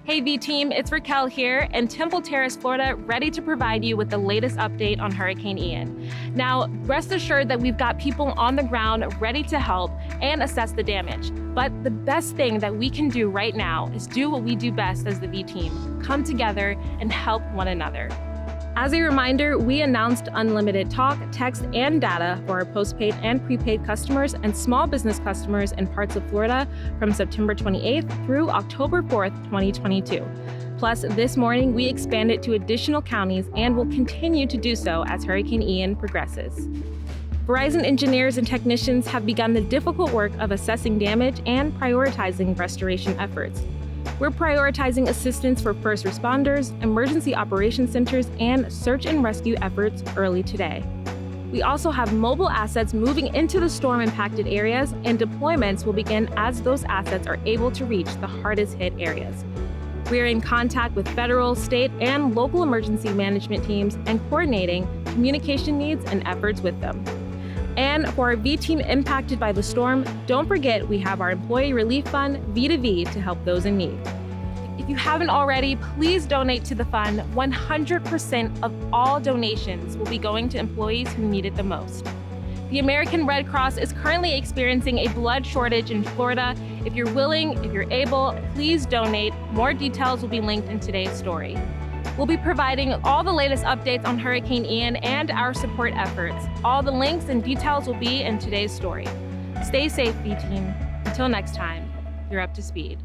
Hey V-Team, it's Raquel here in Temple Terrace, Florida, ready to provide you with the latest update on Hurricane Ian. Now, rest assured that we've got people on the ground ready to help and assess the damage. But the best thing that we can do right now is do what we do best as the V-Team, come together and help one another. As a reminder, we announced unlimited talk, text, and data for our postpaid and prepaid customers and small business customers in parts of Florida from September 28th through October 4th, 2022. Plus, this morning, we expanded to additional counties and will continue to do so as Hurricane Ian progresses. Verizon engineers and technicians have begun the difficult work of assessing damage and prioritizing restoration efforts. We're prioritizing assistance for first responders, emergency operations centers, and search and rescue efforts early today. We also have mobile assets moving into the storm-impacted areas, and deployments will begin as those assets are able to reach the hardest-hit areas. We are in contact with federal, state, and local emergency management teams and coordinating communication needs and efforts with them. And for our V-Team impacted by the storm, don't forget we have our Employee Relief Fund, V2V, to help those in need. If you haven't already, please donate to the fund. 100% of all donations will be going to employees who need it the most. The American Red Cross is currently experiencing a blood shortage in Florida. If you're willing, if you're able, please donate. More details will be linked in today's story. We'll be providing all the latest updates on Hurricane Ian and our support efforts. All the links and details will be in today's story. Stay safe, V-Team. Until next time, you're up to speed.